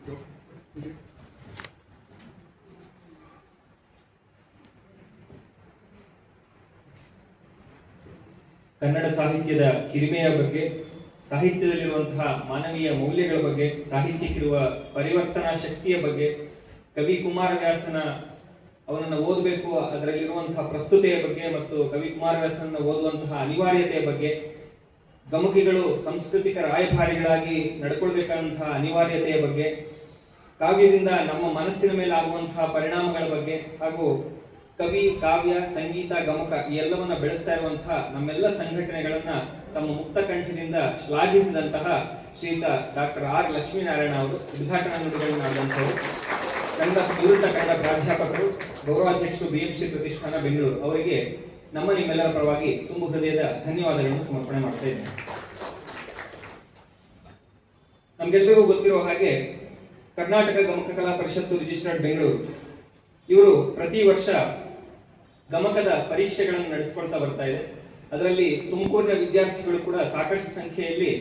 ಕನ್ನಡ ಸಾಹಿತ್ಯದ ಹಿರಿಮೆಯ ಬಗ್ಗೆ, ಸಾಹಿತ್ಯದಲ್ಲಿರುವಂತಹ ಮಾನವೀಯ ಮೌಲ್ಯಗಳ ಬಗ್ಗೆ, ಸಾಹಿತ್ಯಕ್ಕಿರುವ ಪರಿವರ್ತನಾ ಶಕ್ತಿಯ ಬಗ್ಗೆ, ಕವಿ ಕುಮಾರವ್ಯಾಸನ ಅವನನ್ನು ಓದಬೇಕು ಅದರಲ್ಲಿರುವಂತಹ ಪ್ರಸ್ತುತೆಯ ಬಗ್ಗೆ ಮತ್ತು ಕವಿ ಕುಮಾರವ್ಯಾಸನ ಓದುವಂತಹ ಅನಿವಾರ್ಯತೆಯ ಬಗ್ಗೆ, ಗಮಕಿಗಳು ಸಾಂಸ್ಕೃತಿಕ ರಾಯಭಾರಿಗಳಾಗಿ ನಡ್ಕೊಳ್ಬೇಕಾದಂತಹ ಅನಿವಾರ್ಯತೆಯ ಬಗ್ಗೆ, ಕಾವ್ಯದಿಂದ ನಮ್ಮ ಮನಸ್ಸಿನ ಮೇಲೆ ಆಗುವಂತಹ ಪರಿಣಾಮಗಳ ಬಗ್ಗೆ ಹಾಗೂ ಕವಿ, ಕಾವ್ಯ, ಸಂಗೀತ, ಗಮಕ ಈ ಎಲ್ಲವನ್ನ ಬೆಳೆಸ್ತಾ ಇರುವಂತಹ ನಮ್ಮೆಲ್ಲ ಸಂಘಟನೆಗಳನ್ನ ತಮ್ಮ ಮುಕ್ತ ಕಂಠದಿಂದ ಶ್ಲಾಘಿಸಿದಂತಹ ಶ್ರೀಯುತ ಡಾಕ್ಟರ್ ಆರ್ ಲಕ್ಷ್ಮೀನಾರಾಯಣ ಅವರು ಉದ್ಘಾಟನಾ ನುಡಿಗಳನ್ನು ಆಡಿದಂಥವರು, ನಿವೃತ್ತ ಕನ್ನಡ ಪ್ರಾಧ್ಯಾಪಕರು, ಗೌರವಾಧ್ಯಕ್ಷರು, BMC ಪ್ರತಿಷ್ಠಾನ ಬೆಂಗಳೂರು ಅವರಿಗೆ ನಿಮ್ಮೆಲ್ಲರ ಪರವಾಗಿ ತುಂಬು ಹೃದಯದ ಧನ್ಯವಾದಗಳನ್ನು ಸಮರ್ಪಣೆ ಮಾಡ್ತಾ ಇದ್ದೇನೆ. ನಮ್ಗೆಲ್ಲರಿಗೂ ಗೊತ್ತಿರುವ ಹಾಗೆ ಕರ್ನಾಟಕ ಗಮಕ ಕಲಾ ಪರಿಷತ್ತು ರಿಜಿಸ್ಟರ್ಡ್ ಬೆಂಗಳೂರು ಇವರು ಪ್ರತಿ ವರ್ಷ ಗಮಕದ ಪರೀಕ್ಷೆಗಳನ್ನು ನಡೆಸಿಕೊಳ್ತಾ ಬರ್ತಾ ಇದೆ. ಅದರಲ್ಲಿ ತುಮಕೂರಿನ ವಿದ್ಯಾರ್ಥಿಗಳು ಕೂಡ ಸಾಕಷ್ಟು ಸಂಖ್ಯೆಯಲ್ಲಿ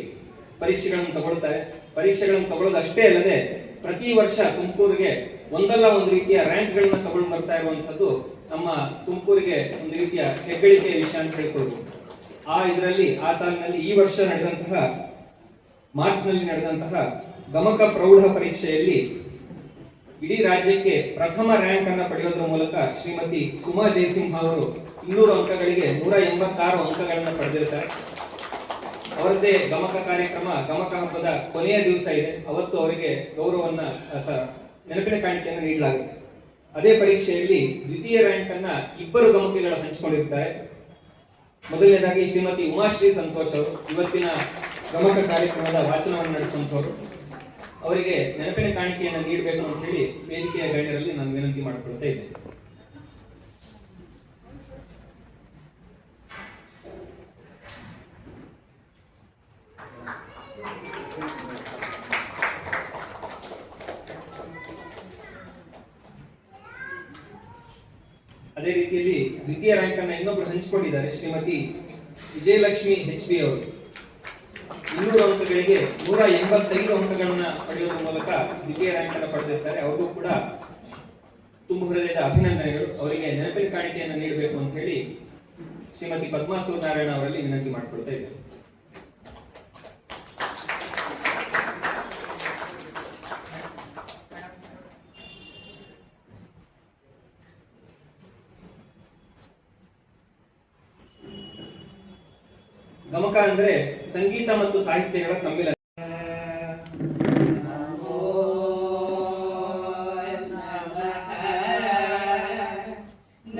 ಪರೀಕ್ಷೆಗಳನ್ನು ತಗೊಳ್ತಾರೆ. ಪರೀಕ್ಷೆಗಳನ್ನು ತಗೊಳ್ಳೋದು ಅಷ್ಟೇ ಅಲ್ಲದೆ ಪ್ರತಿ ವರ್ಷ ತುಮಕೂರಿಗೆ ಒಂದಲ್ಲ ಒಂದು ರೀತಿಯ ರ್ಯಾಂಕ್ಗಳನ್ನ ತಗೊಂಡು ಬರ್ತಾ ಇರುವಂತದ್ದು ನಮ್ಮ ತುಮಕೂರಿಗೆ ಒಂದು ರೀತಿಯ ಹೆಗ್ಗಳಿಕೆಯ ವಿಷಯ ಅಂತ ಹೇಳ್ಕೊಳ್ಬಹುದು. ಆ ಸಾಲಿನಲ್ಲಿ ಈ ವರ್ಷ ನಡೆದಂತಹ ಮಾರ್ಚ್ ನಲ್ಲಿ ನಡೆದಂತಹ ಗಮಕ ಪ್ರೌಢ ಪರೀಕ್ಷೆಯಲ್ಲಿ ಇಡೀ ರಾಜ್ಯಕ್ಕೆ ಪ್ರಥಮ ರ್ಯಾಂಕ್ ಅನ್ನು ಪಡೆಯೋದ್ರ ಮೂಲಕ ಶ್ರೀಮತಿ ಸುಮಾ ಜಯಸಿಂಹ ಅವರು 200 ಅಂಕಗಳಿಗೆ 186 ಅಂಕಗಳನ್ನು ಪಡೆದಿರ್ತಾರೆ. ಅವರದ್ದೇ ಗಮಕ ಕಾರ್ಯಕ್ರಮ, ಗಮಕ ಹಬ್ಬದ ಕೊನೆಯ ದಿವಸ ಇದೆ. ಅವತ್ತು ಅವರಿಗೆ ಗೌರವವನ್ನ ನೆನಪಿನ ಕಾಣಿಕೆಯನ್ನು ನೀಡಲಾಗುತ್ತೆ. ಅದೇ ಪರೀಕ್ಷೆಯಲ್ಲಿ ದ್ವಿತೀಯ ರ್ಯಾಂಕ್ ಅನ್ನ 2 ಗಮಕಿಗಳು ಹಂಚಿಕೊಂಡಿರ್ತಾರೆ. ಮೊದಲನೇದಾಗಿ ಶ್ರೀಮತಿ ಉಮಾಶ್ರೀ ಸಂತೋಷ್ ಅವರು ಇವತ್ತಿನ ಗಮಕ ಕಾರ್ಯಕ್ರಮದ ವಾಚನವನ್ನು ನಡೆಸುವಂತವರು. ಅವರಿಗೆ ನೆನಪಿನ ಕಾಣಿಕೆಯನ್ನು ನೀಡಬೇಕು ಅಂತ ಹೇಳಿ ವೇದಿಕೆಯ ಗಣ್ಯರಲ್ಲಿ ನಾನು ವಿನಂತಿ ಮಾಡಿಕೊಳ್ತಾ ಇದ್ದೇನೆ. ಅದೇ ರೀತಿಯಲ್ಲಿ ದ್ವಿತೀಯ ರ್ಯಾಂಕ್ ಅನ್ನು ಇನ್ನೊಬ್ಬರು ಹಂಚಿಕೊಂಡಿದ್ದಾರೆ. ಶ್ರೀಮತಿ ವಿಜಯಲಕ್ಷ್ಮಿ HB ಅವರು 200 ಅಂಕಗಳಿಗೆ 185 ಅಂಕಗಳನ್ನ ಪಡೆಯುವ ಮೂಲಕ ದ್ವಿತೀಯ ರ್ಯಾಂಕ್ ಅನ್ನು ಪಡೆದಿರ್ತಾರೆ. ಅವರಿಗೂ ಕೂಡ ತುಂಬು ಹೃದಯದ ಅಭಿನಂದನೆಗಳು. ಅವರಿಗೆ ನೆನಪಿನ ಕಾಣಿಕೆಯನ್ನು ನೀಡಬೇಕು ಅಂತ ಹೇಳಿ ಶ್ರೀಮತಿ ಪದ್ಮಾ ಸೂರ್ಯನಾರಾಯಣ ಅವರಲ್ಲಿ ವಿನಂತಿ ಮಾಡಿಕೊಳ್ತಾ ಇದ್ದಾರೆ. ಗಮಕ ಅಂದ್ರೆ ಸಂಗೀತ ಮತ್ತು ಸಾಹಿತ್ಯಗಳ ಸಮ್ಮಿಲನ.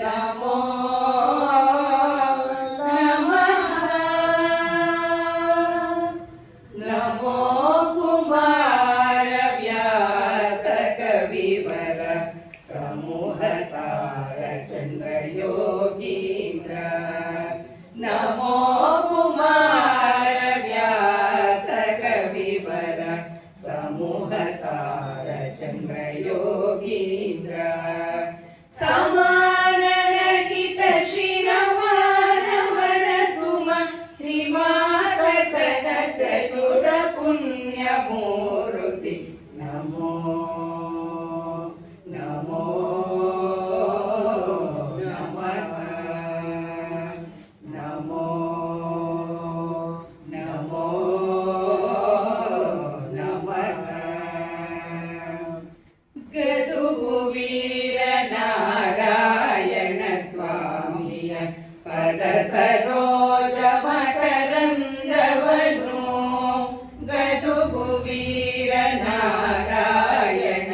ನಮೋ ಸಮೂಹತಾರ ಚಂದ್ರ ಯೋಗೀಂದ್ರ ಸಮಾನರಹಿತ ಶ್ರೀರಮಣ ಸುಮ ಹಿಮಾಕಥನ ಚತುರ ಪುಣ್ಯ ಮೂರುತಿ ನಮೋ ನಮೋ ನಮಃ ನಮೋ ನಮೋ ಗದುಗು ವೀರ ನಾರಾಯಣ ಸ್ವಾಮಿಯ ಪದ ಸರೋಜ ಮಕರಂದವನು ಗದುಗು ವೀರ ನಾರಾಯಣ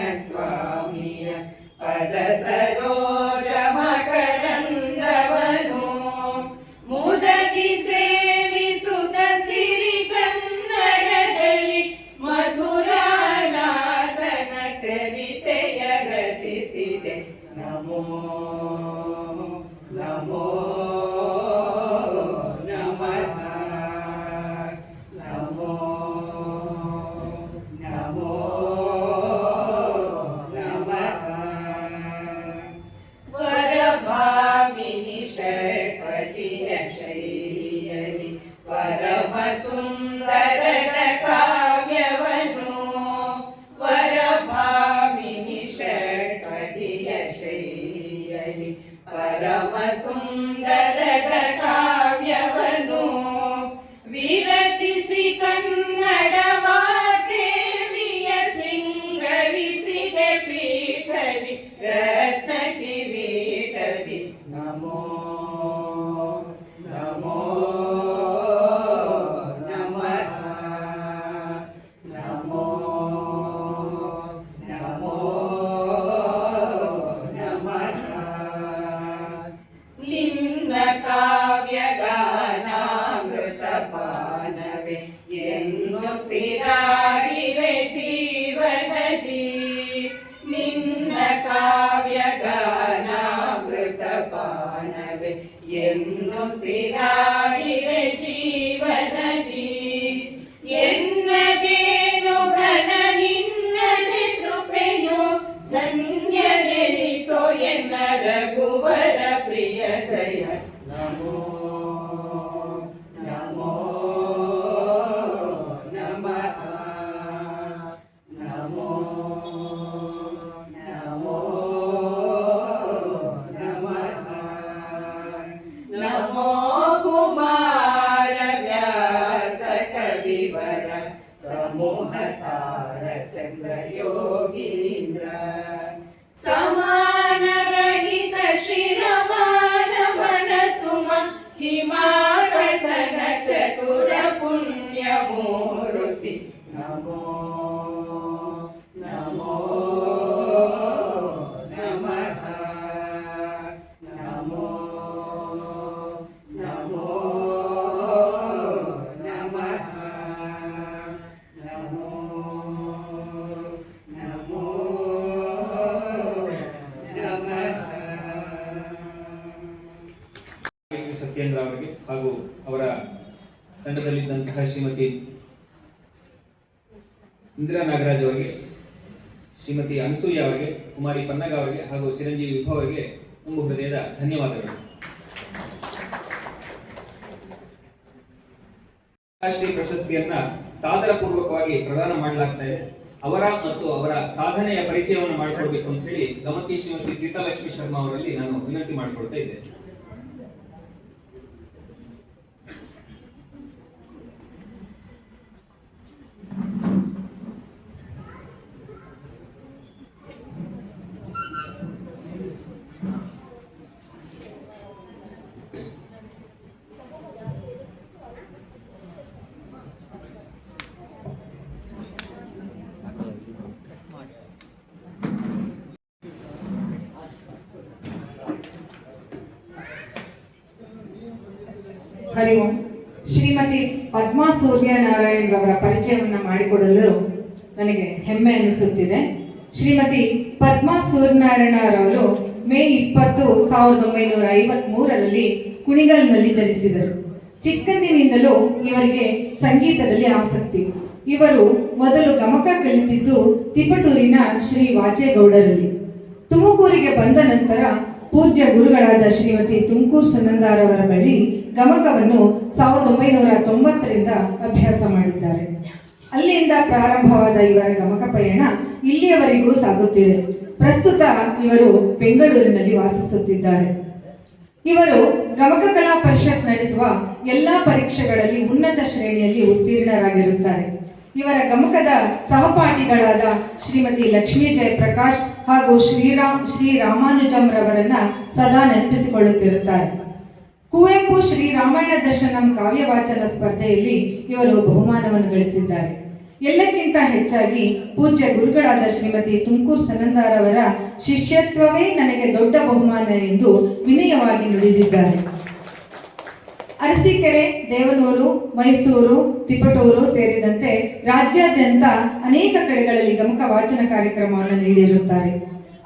ನಿನ್ನ ಕಾವ್ಯಗಾನಾಮೃತಪಾನವೇ ಎನ್ನು ಸಿರಾಗಿರೆ ಜೀವನದಿ ಎನ್ನದೇನು ಘನ ನಿನ್ನದೆ ಕೃಪೆಯೋ ಧನ್ಯನೆನಿಸೋ ಎನ್ನ ರಘುವರ ಪ್ರಿಯ ಜಯ ನಮೋ ನಮೋ ನಮಃ ನಮೋ ನಮೋ ನಮಃ ನಮೋ ಕುಮಾರ ವ್ಯಾಸ ಕವಿವರ ಸಮೂಹ ತಾರ ಚಂದ್ರ ಯೋಗೀಂದ್ರ ಸಮಾನರಹಿತ ಶ್ರೀರಮಾನ ಮನಸುಮ ಹಿಮಾಕಥನ ಚತುರ ಪುಣ್ಯ ಮೂರ್ತಿ ನಮೋ ನಮೋ ನಮಃ ನಮೋ ನಮೋ ನಮಃ ನಮೋ ನಮೋ ನಮಃ. ಸತ್ಯೇಂದ್ರ ಅವರಿಗೆ ಹಾಗೂ ಅವರ ತಂಡದಲ್ಲಿದ್ದಂತಹ ಶ್ರೀಮತಿ ಇಂದಿರಾ ನಾಗರಾಜ್ ಅವರಿಗೆ, ಶ್ರೀಮತಿ ಅನಸೂಯ ಅವರಿಗೆ, ಕುಮಾರಿ ಪನ್ನಗ ಅವರಿಗೆ ಹಾಗೂ ಚಿರಂಜೀವಿ ವಿಭವ್ ಅವರಿಗೆ ತುಂಬ ಹೃದಯದ ಧನ್ಯವಾದಗಳು. ಶ್ರೀ ಪ್ರಶಸ್ತಿಯನ್ನ ಸಾದರ ಪೂರ್ವಕವಾಗಿ ಪ್ರದಾನ ಮಾಡಲಾಗ್ತಾ ಇದೆ. ಅವರ ಮತ್ತು ಅವರ ಸಾಧನೆಯ ಪರಿಚಯವನ್ನು ಮಾಡಿಕೊಡ್ಬೇಕು ಅಂತ ಹೇಳಿ ಗಮಕಿ ಶ್ರೀಮತಿ ಸೀತಾಲಕ್ಷ್ಮಿ ಶರ್ಮಾ ಅವರಲ್ಲಿ ನಾನು ವಿನಂತಿ ಮಾಡಿಕೊಳ್ತಾ ಇದ್ದೆ. ಹರಿ ಓಂ. ಶ್ರೀಮತಿ ಪದ್ಮಾ ಸೂರ್ಯನಾರಾಯಣ್ ರವರ ಪರಿಚಯವನ್ನು ಮಾಡಿಕೊಡಲು ನನಗೆ ಹೆಮ್ಮೆ ಅನಿಸುತ್ತಿದೆ. ಶ್ರೀಮತಿ ಪದ್ಮಾ ಸೂರ್ಯನಾರಾಯಣರವರು ಮೇ 20, 1953ರಲ್ಲಿ ಕುಣಿಗಲ್ನಲ್ಲಿ ಜನಿಸಿದರು. ಚಿಕ್ಕಂದಿನಿಂದಲೂ ಇವರಿಗೆ ಸಂಗೀತದಲ್ಲಿ ಆಸಕ್ತಿ. ಇವರು ಮೊದಲು ಗಮಕ ಕಲಿತಿದ್ದು ತಿಪಟೂರಿನ ಶ್ರೀ ವಾಚೇಗೌಡರಲ್ಲಿ. ತುಮಕೂರಿಗೆ ಬಂದ ನಂತರ ಪೂಜ್ಯ ಗುರುಗಳಾದ ಶ್ರೀಮತಿ ತುಮಕೂರು ಸುನಂದಾರವರ ಬಳಿ ಗಮಕವನ್ನು 1990ರಿಂದ ಅಭ್ಯಾಸ ಮಾಡಿದ್ದಾರೆ. ಅಲ್ಲಿಂದ ಪ್ರಾರಂಭವಾದ ಇವರ ಗಮಕ ಪಯಣ ಇಲ್ಲಿಯವರೆಗೂ ಸಾಗುತ್ತಿದೆ. ಪ್ರಸ್ತುತ ಇವರು ಬೆಂಗಳೂರಿನಲ್ಲಿ ವಾಸಿಸುತ್ತಿದ್ದಾರೆ. ಇವರು ಗಮಕ ಕಲಾ ಪರಿಷತ್ ನಡೆಸುವ ಎಲ್ಲ ಪರೀಕ್ಷೆಗಳಲ್ಲಿ ಉನ್ನತ ಶ್ರೇಣಿಯಲ್ಲಿ ಉತ್ತೀರ್ಣರಾಗಿರುತ್ತಾರೆ. ಇವರ ಗಮಕದ ಸಹಪಾಠಿಗಳಾದ ಶ್ರೀಮತಿ ಲಕ್ಷ್ಮೀ ಜಯಪ್ರಕಾಶ್ ಹಾಗೂ ಶ್ರೀ ರಾಮಾನುಜಂರವರನ್ನ ಸದಾ ನೆನಪಿಸಿಕೊಳ್ಳುತ್ತಿರುತ್ತಾರೆ. ಕುವೆಂಪು ಶ್ರೀ ರಾಮಾಯಣ ದರ್ಶನಂ ಕಾವ್ಯ ವಾಚನ ಸ್ಪರ್ಧೆಯಲ್ಲಿ ಇವರು ಬಹುಮಾನವನ್ನು ಗಳಿಸಿದ್ದಾರೆ. ಎಲ್ಲಕ್ಕಿಂತ ಹೆಚ್ಚಾಗಿ ಪೂಜ್ಯ ಗುರುಗಳಾದ ಶ್ರೀಮತಿ ತುಮಕೂರು ಸುನಂದಾರವರ ಶಿಷ್ಯತ್ವವೇ ನನಗೆ ದೊಡ್ಡ ಬಹುಮಾನ ಎಂದು ವಿನಯವಾಗಿ ನುಡಿದಿದ್ದಾರೆ. ಅರಸೀಕೆರೆ, ದೇವನೂರು, ಮೈಸೂರು, ತಿಪಟೂರು ಸೇರಿದಂತೆ ರಾಜ್ಯಾದ್ಯಂತ ಅನೇಕ ಕಡೆಗಳಲ್ಲಿ ಗಮಕ ವಾಚನ ಕಾರ್ಯಕ್ರಮವನ್ನು ನೀಡಿರುತ್ತಾರೆ.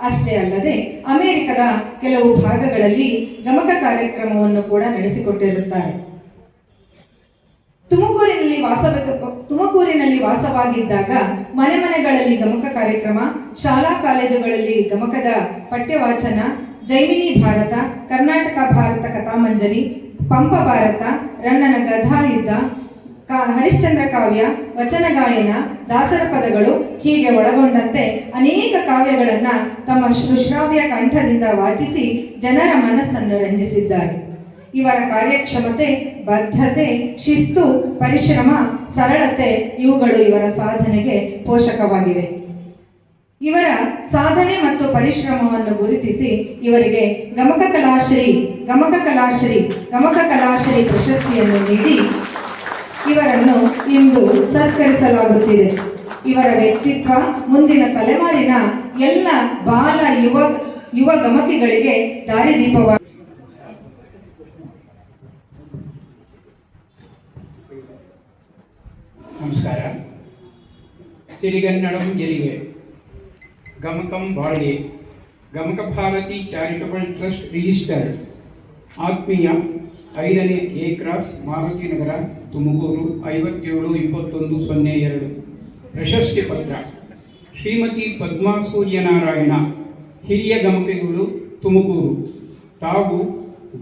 ಅಷ್ಟೇ ಅಲ್ಲದೆ ಅಮೆರಿಕದ ಕೆಲವು ಭಾಗಗಳಲ್ಲಿ ಗಮಕ ಕಾರ್ಯಕ್ರಮವನ್ನು ಕೂಡ ನಡೆಸಿಕೊಟ್ಟಿರುತ್ತಾರೆ. ತುಮಕೂರಿನಲ್ಲಿ ವಾಸವಾಗಿದ್ದಾಗ ಮನೆ ಮನೆಗಳಲ್ಲಿ ಗಮಕ ಕಾರ್ಯಕ್ರಮ, ಶಾಲಾ ಕಾಲೇಜುಗಳಲ್ಲಿ ಗಮಕದ ಪಠ್ಯವಾಚನ, ಜೈಮಿನಿ ಭಾರತ, ಕರ್ನಾಟಕ ಭಾರತ ಕಥಾಮಂಜರಿ, ಪಂಪ ಭಾರತ, ರನ್ನನ ಗದಾಯುದ್ಧ, ಹರಿಶ್ಚಂದ್ರ ಕಾವ್ಯ, ವಚನ ಗಾಯನ, ದಾಸರ ಪದಗಳು ಹೀಗೆ ಒಳಗೊಂಡಂತೆ ಅನೇಕ ಕಾವ್ಯಗಳನ್ನು ತಮ್ಮ ಶ್ರುಶ್ರಾವ್ಯ ಕಂಠದಿಂದ ವಾಚಿಸಿ ಜನರ ಮನಸ್ಸನ್ನು ರಂಜಿಸಿದ್ದಾರೆ. ಇವರ ಕಾರ್ಯಕ್ಷಮತೆ, ಬದ್ಧತೆ, ಶಿಸ್ತು, ಪರಿಶ್ರಮ, ಸರಳತೆ ಇವುಗಳು ಇವರ ಸಾಧನೆಗೆ ಪೋಷಕವಾಗಿವೆ. ಇವರ ಸಾಧನೆ ಮತ್ತು ಪರಿಶ್ರಮವನ್ನು ಗುರುತಿಸಿ ಇವರಿಗೆ ಗಮಕ ಕಲಾಶ್ರೀ ಪ್ರಶಸ್ತಿಯನ್ನು ನೀಡಿ ಇವರನ್ನು ಇಂದು ಸತ್ಕರಿಸಲಾಗುತ್ತಿದೆ. ಇವರ ವ್ಯಕ್ತಿತ್ವ ಮುಂದಿನ ತಲೆಮಾರಿನ ಎಲ್ಲ ಬಾಲ ಯುವ ಗಮಕಿಗಳಿಗೆ ದಾರಿದೀಪವಾಗಿ. ನಮಸ್ಕಾರ. ಸಿರಿಗನ್ನಡಂ ಗೆಲಿಗೆ ಗಮಕಂ ಬಾಳ್ಗೆ ಗಮಕ ಭಾರತಿ ಚಾರಿಟಬಲ್ ಟ್ರಸ್ಟ್ ರಿಜಿಸ್ಟರ್ಡ್ ಆತ್ಮೀಯ 5ನೇ ಎ ಕ್ರಾಸ್ ಮಾರುತಿ ನಗರ ತುಮಕೂರು 572102 ಪ್ರಶಸ್ತಿ ಪತ್ರ ಶ್ರೀಮತಿ ಪದ್ಮಾ ಸೂರ್ಯನಾರಾಯಣ ಹಿರಿಯ ಗಮಕಿಗಳು ತುಮಕೂರು. ತಾವು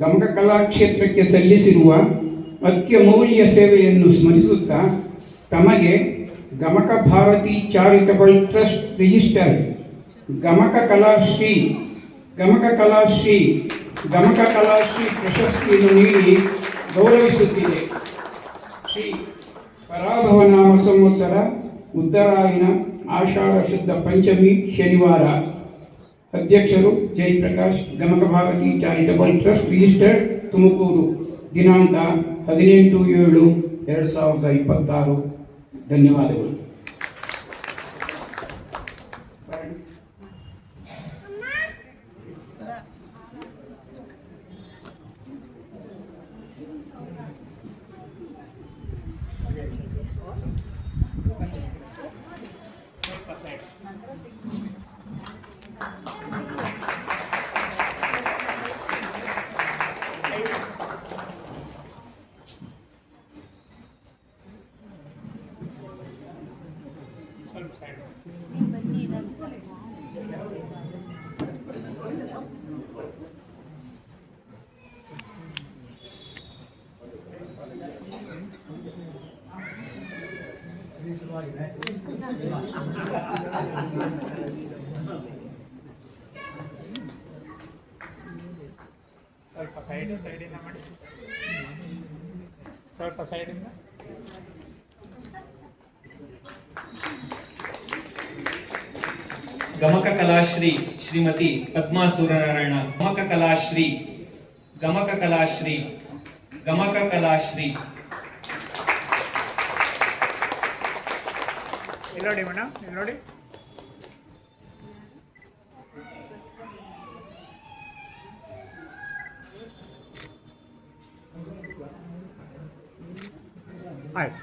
ಗಮಕ ಕಲಾಕ್ಷೇತ್ರಕ್ಕೆ ಸಲ್ಲಿಸಿರುವ ಅತ್ಯಮೂಲ್ಯ ಸೇವೆಯನ್ನು ಸ್ಮರಿಸುತ್ತಾ ತಮಗೆ ಗಮಕ ಭಾರತಿ ಚಾರಿಟಬಲ್ ಟ್ರಸ್ಟ್ ರಿಜಿಸ್ಟರ್ಡ್ ಗಮಕ ಕಲಾಶ್ರೀ ಪ್ರಶಸ್ತಿಯನ್ನು ನೀಡಿ ಗೌರವಿಸುತ್ತಿದೆ. ಶ್ರೀ ಪರಾಭವನಾಮ ಸಂವತ್ಸರ ಉತ್ತರಾಯಣ ಆಷಾಢ ಶುದ್ಧ ಪಂಚಮಿ ಶನಿವಾರ. ಅಧ್ಯಕ್ಷರು Jayaprakash, Gamaka Bharati charitable trust registered Tumakuru. ದಿನಾಂಕ 18/7/2026. ಧನ್ಯವಾದಗಳು. ಸ್ವಲ್ಪ ಸೈಡಿಂದ ಮಾಡಿ, ಸ್ವಲ್ಪ ಸೈಡಿಂದ. ಗಮಕ ಕಲಾಶ್ರೀ ಶ್ರೀಮತಿ ಪದ್ಮಾ ಸೂರ್ಯನಾರಾಯಣ. ಗಮಕ ಕಲಾಶ್ರೀ ಇಲ್ಲಿ ನೋಡಿ ಮೇಡಮ್, ಇಲ್ಲಿ ನೋಡಿ. ಆಯ್ತು.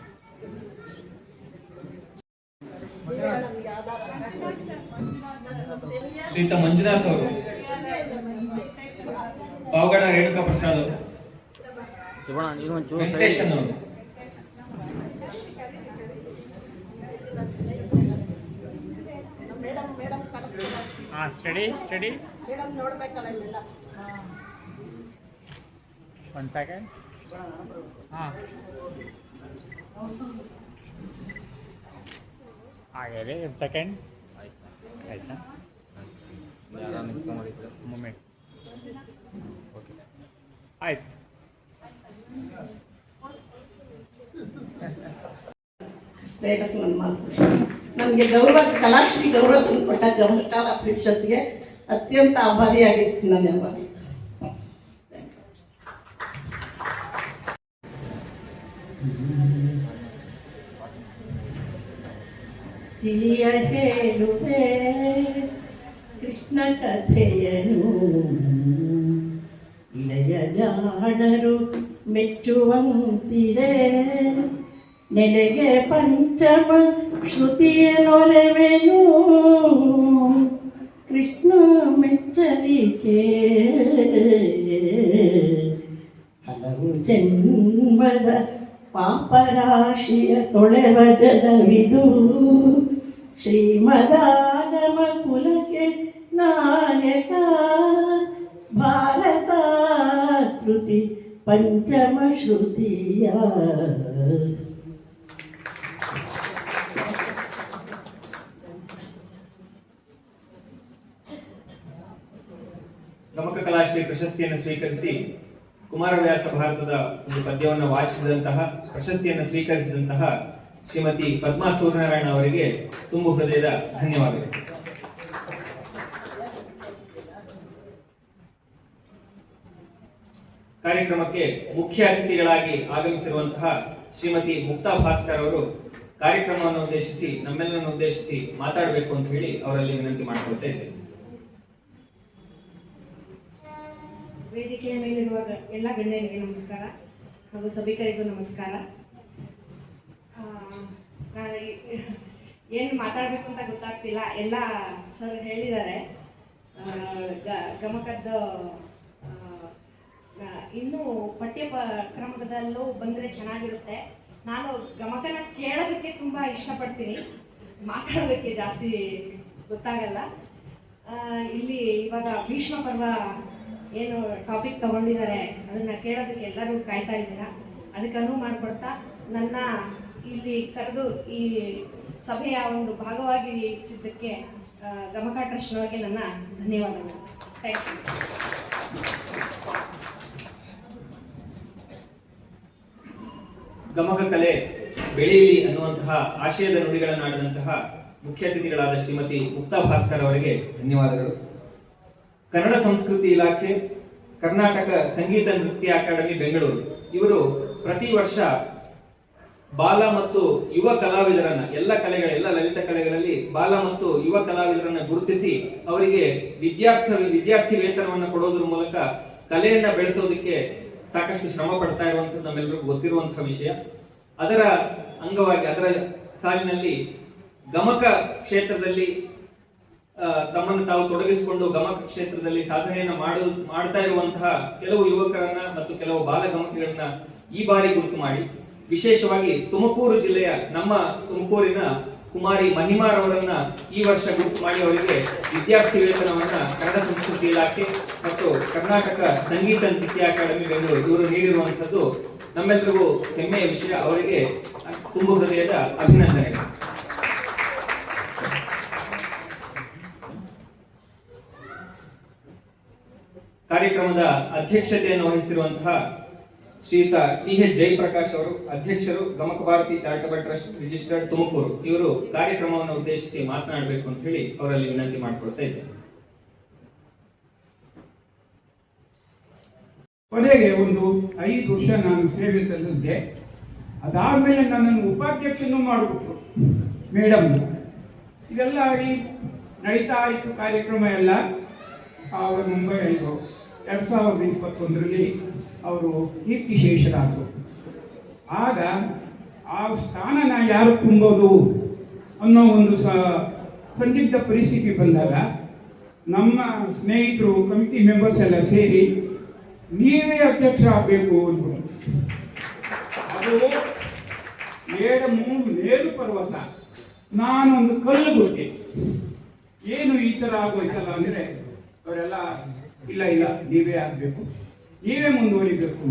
ಶ್ರೀಯುತ ಮಂಜುನಾಥ್ ಅವರು, ಪಾವಗಡ ರೇಣುಕಾ ಪ್ರಸಾದ್ ಅವರು, ವೆಂಕಟೇಶನ್ ಅವರು, ಸ್ಟಡಿ 1 ಸೆಕೆಂಡ್. ಹಾಗೆ 1 ಸೆಕೆಂಡ್ ಆಯ್ತಾ? ಮೂಮೆಂಟ್ ಓಕೆ ಆಯ್ತು. ನನಗೆ ಗೌರವ ಕಲಾಶ್ರೀ ಗೌರವ ತಂದುಕೊಟ್ಟ ಗಮಕಕಲಾ ಪರಿಷತ್ಗೆ ಅತ್ಯಂತ ಆಭಾರಿಯಾಗಿರ್ತೀನಿ ನಾನು ಯಾವಾಗ. ತಿಳಿಯ ಹೇಳುವೆ ಕೃಷ್ಣ ಕಥೆಯನು, ಇಳೆಯ ಜಾಣರು ಮೆಚ್ಚುವಂತಿರೆ, ನೆಲೆಗೆ ಪಂಚಮ ಶ್ರುತಿಯ ನೊರೆವೆನು, ಕೃಷ್ಣ ಮೆಚ್ಚಲಿಕೆ ಹಲವು ಜನ್ಮದ ಪಾಪರಾಶಿಯ ತೊಳೆವ ಜನವಿದು, ಶ್ರೀಮದಾಗಮ ಕುಲಕ್ಕೆ ನಾಯಕ ಭಾರತ ಕೃತಿ ಪಂಚಮ ಶ್ರುತಿಯ. ಗಮಕ ಕಲಾಶ್ರೀ ಪ್ರಶಸ್ತಿಯನ್ನು ಸ್ವೀಕರಿಸಿ ಕುಮಾರವ್ಯಾಸ ಭಾರತದ ಒಂದು ಪದ್ಯವನ್ನು ವಾಚಿಸಿದಂತಹ, ಪ್ರಶಸ್ತಿಯನ್ನು ಸ್ವೀಕರಿಸಿದಂತಹ ಶ್ರೀಮತಿ ಪದ್ಮಾ ಸೂರ್ಯನಾರಾಯಣ ಅವರಿಗೆ ತುಂಬು ಹೃದಯದ ಧನ್ಯವಾದಗಳು. ಕಾರ್ಯಕ್ರಮಕ್ಕೆ ಮುಖ್ಯ ಅತಿಥಿಗಳಾಗಿ ಆಗಮಿಸಿರುವಂತಹ ಶ್ರೀಮತಿ ಮುಕ್ತಾ ಭಾಸ್ಕರ್ ಅವರು ಕಾರ್ಯಕ್ರಮವನ್ನು ಉದ್ದೇಶಿಸಿ ನಮ್ಮೆಲ್ಲರನ್ನು ಉದ್ದೇಶಿಸಿ ಮಾತಾಡಬೇಕು ಅಂತ ಹೇಳಿ ಅವರಲ್ಲಿ ವಿನಂತಿ ಮಾಡಿಕೊಳ್ತಾ ಇದ್ದೇವೆ. ವೇದಿಕೆಯ ಮೇಲಿರುವ ಎಲ್ಲ ಗಣ್ಯರಿಗೆ ನಮಸ್ಕಾರ ಹಾಗೂ ಸಭಿಕರಿಗೂ ನಮಸ್ಕಾರ. ನಾನು ಏನು ಮಾತಾಡಬೇಕು ಅಂತ ಗೊತ್ತಾಗ್ತಿಲ್ಲ. ಎಲ್ಲ ಸರ್ ಹೇಳಿದ್ದಾರೆ. ಗಮಕದ ಇನ್ನೂ ಕ್ರಮದಲ್ಲೂ ಬಂದರೆ ಚೆನ್ನಾಗಿರುತ್ತೆ. ನಾನು ಗಮಕನ ಕೇಳೋದಕ್ಕೆ ತುಂಬ ಇಷ್ಟಪಡ್ತೀನಿ, ಮಾತಾಡೋದಕ್ಕೆ ಜಾಸ್ತಿ ಗೊತ್ತಾಗಲ್ಲ. ಇಲ್ಲಿ ಇವಾಗ ಭೀಷ್ಮ ಪರ್ವ ಏನು ಟಾಪಿಕ್ ತಗೊಂಡಿದ್ದಾರೆ ಅದನ್ನು ಕೇಳೋದಕ್ಕೆ ಎಲ್ಲರೂ ಕಾಯ್ತಾ ಇದ್ದೀರಾ. ಅದಕ್ಕೆ ಅನುವು ಮಾಡಿಕೊಡ್ತಾ ನನ್ನ ಇಲ್ಲಿ ಕರೆದು ಈ ಸಭೆಯ ಒಂದು ಭಾಗವಾಗಿಸಿದ್ದಕ್ಕೆ ಗಮಕ ಟ್ರಸ್ಟ್ನವರಿಗೆ ನನ್ನ ಧನ್ಯವಾದಗಳು. Thank you. ಗಮಕ ಕಲೆ ಬೆಳೆಯಲಿ ಅನ್ನುವಂತಹ ಆಶಯದ ನುಡಿಗಳನ್ನಾಡಿದಂತಹ ಮುಖ್ಯ ಅತಿಥಿಗಳಾದ ಶ್ರೀಮತಿ ಮುಕ್ತಾ ಭಾಸ್ಕರ್ ಅವರಿಗೆ ಧನ್ಯವಾದಗಳು. ಕನ್ನಡ ಸಂಸ್ಕೃತಿ ಇಲಾಖೆ, ಕರ್ನಾಟಕ ಸಂಗೀತ ನೃತ್ಯ ಅಕಾಡೆಮಿ ಬೆಂಗಳೂರು ಇವರು ಪ್ರತಿ ವರ್ಷ ಬಾಲ ಮತ್ತು ಯುವ ಕಲಾವಿದರನ್ನ ಎಲ್ಲ ಲಲಿತ ಕಲೆಗಳಲ್ಲಿ ಬಾಲ ಮತ್ತು ಯುವ ಕಲಾವಿದರನ್ನ ಗುರುತಿಸಿ ಅವರಿಗೆ ವಿದ್ಯಾರ್ಥಿ ವೇತನವನ್ನು ಕೊಡೋದ್ರ ಮೂಲಕ ಕಲೆಯನ್ನ ಬೆಳೆಸೋದಕ್ಕೆ ಸಾಕಷ್ಟು ಶ್ರಮ ಪಡ್ತಾ ಇರುವಂಥದ್ದು ನಮ್ಮೆಲ್ಲರಿಗೂ ಗೊತ್ತಿರುವಂತಹ ವಿಷಯ. ಅದರ ಅಂಗವಾಗಿ ಅದರ ಸಾಲಿನಲ್ಲಿ ಗಮಕ ಕ್ಷೇತ್ರದಲ್ಲಿ ತಮ್ಮನ್ನು ತಾವು ತೊಡಗಿಸಿಕೊಂಡು ಗಮಕ ಕ್ಷೇತ್ರದಲ್ಲಿ ಸಾಧನೆಯನ್ನ ಮಾಡ್ತಾ ಇರುವಂತಹ ಕೆಲವು ಯುವಕರನ್ನ ಮತ್ತು ಕೆಲವು ಬಾಲ ಗಮಕಗಳನ್ನ ಈ ಬಾರಿ ಗುರುತು ಮಾಡಿ ವಿಶೇಷವಾಗಿ ತುಮಕೂರು ಜಿಲ್ಲೆಯ ನಮ್ಮ ತುಮಕೂರಿನ ಕುಮಾರಿ ಮಹಿಮಾರವರನ್ನ ಈ ವರ್ಷ ಗುರುತು ಮಾಡಿ ಅವರಿಗೆ ವಿದ್ಯಾರ್ಥಿ ವೇತನವನ್ನ ಕನ್ನಡ ಸಂಸ್ಕೃತಿ ಇಲಾಖೆ ಮತ್ತು ಕರ್ನಾಟಕ ಸಂಗೀತ ನೃತ್ಯ ಅಕಾಡೆಮಿ ಬೆಂಗಳೂರು ಇವರು ನೀಡಿರುವಂತದ್ದು ನಮ್ಮೆಲ್ಲರಿಗೂ ಹೆಮ್ಮೆಯ ವಿಷಯ. ಅವರಿಗೆ ತುಂಬು ಹೃದಯದ ಅಭಿನಂದನೆಗಳು. ಕಾರ್ಯಕ್ರಮದ ಅಧ್ಯಕ್ಷತೆಯನ್ನು ವಹಿಸಿರುವಂತಹ ಶ್ರೀಯುತ ಟಿ.ಎಚ್. ಜಯಪ್ರಕಾಶ್ ಅವರು, ಅಧ್ಯಕ್ಷರು, Gamaka Bharati charitable trust registered Tumakuru, ಇವರು ಕಾರ್ಯಕ್ರಮವನ್ನು ಉದ್ದೇಶಿಸಿ ಮಾತನಾಡಬೇಕು ಅಂತ ಹೇಳಿ ಅವರಲ್ಲಿ ವಿನಂತಿ ಮಾಡಿಕೊಳ್ತಾ ಇದ್ದಾರೆ. ಕೊನೆಗೆ ಒಂದು 5 ವರ್ಷ ನಾನು ಸೇವೆ ಸಲ್ಲಿಸಿದೆ. ಅದಾದ್ಮೇಲೆ ನನ್ನನ್ನು ಉಪಾಧ್ಯಕ್ಷನೂ ಮಾಡಿಬಿಟ್ರು ಮೇಡಮ್. ಇದೆಲ್ಲ ಆಗಿ ನಡೀತಾ ಇತ್ತು ಕಾರ್ಯಕ್ರಮ ಎಲ್ಲ. November 5, 2021ರಲ್ಲಿ ಅವರು ಕೀರ್ತಿಶೇಷರಾದರು. ಆಗ ಆ ಸ್ಥಾನನ ಯಾರು ತುಂಬೋದು ಅನ್ನೋ ಒಂದು ಸಂದಿಗ್ಧ ಪರಿಸ್ಥಿತಿ ಬಂದಾಗ ನಮ್ಮ ಸ್ನೇಹಿತರು ಕಮಿಟಿ ಮೆಂಬರ್ಸ್ ಎಲ್ಲ ಸೇರಿ ನೀವೇ ಅಧ್ಯಕ್ಷ ಆಗಬೇಕು ಅಂದರು. ಅದು ಮೇರು ಪರ್ವತ, ನಾನೊಂದು ಕಲ್ಲು ಗುಡ್ಡೆ. ಏನು ಈ ಥರ ಆಗೋಯ್ತಲ್ಲ ಅಂದರೆ ಅವರೆಲ್ಲ ಇಲ್ಲ ನೀವೇ ಆಗಬೇಕು, ನೀವೇ ಮುಂದುವರಿಬೇಕು.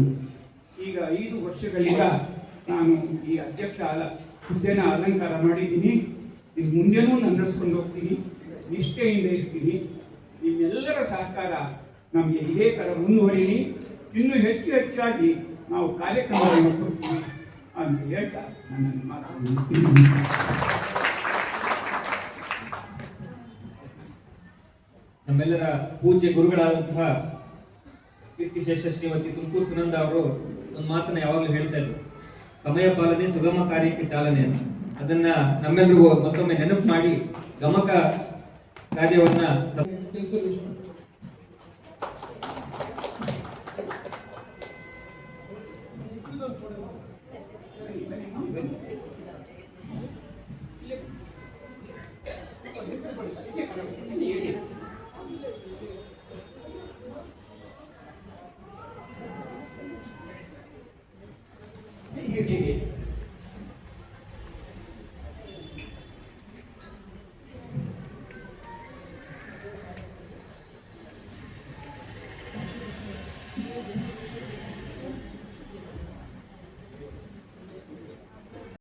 ಈಗ 5 ವರ್ಷಗಳಿಂದ ನಾನು ಈ ಅಧ್ಯಕ್ಷ ಹುದ್ದೆನ ಅಲಂಕಾರ ಮಾಡಿದ್ದೀನಿ. ಇನ್ನು ಮುಂದೆನೂ ನಡೆಸ್ಕೊಂಡು ಹೋಗ್ತೀನಿ, ನಿಷ್ಠೆಯಿಂದ ಇರ್ತೀನಿ. ನಿಮ್ಮೆಲ್ಲರ ಸಹಕಾರ ನಮಗೆ ಇದೇ ಥರ ಮುಂದುವರಿಲಿ, ಇನ್ನೂ ಹೆಚ್ಚಾಗಿ ನಾವು ಕಾರ್ಯಕ್ರಮವನ್ನು ಕೊಡ್ತೀವಿ ಅಂತ ಹೇಳ್ತಾ ನನ್ನ ಮಾತು ಮುಗಿಸ್ತೀನಿ. ನಮ್ಮೆಲ್ಲರ ಪೂಜ್ಯ ಗುರುಗಳಾದಂತಹ ಕೀರ್ತಿಶೇಷ ಶ್ರೀಮತಿ ತುಮಕೂರು ಸುನಂದ ಅವರು ಒಂದು ಮಾತನ್ನ ಯಾವಾಗಲೂ ಹೇಳ್ತಾ ಇದ್ರು, ಸಮಯ ಪಾಲನೆ ಸುಗಮ ಕಾರ್ಯಕ್ಕೆ ಚಾಲನೆ ಅಂತ. ಅದನ್ನ ನಮ್ಮೆಲ್ಲರಿಗೂ ಮತ್ತೊಮ್ಮೆ ನೆನಪು ಮಾಡಿ ಗಮಕ ಕಾರ್ಯವನ್ನ ಹೀಗೆ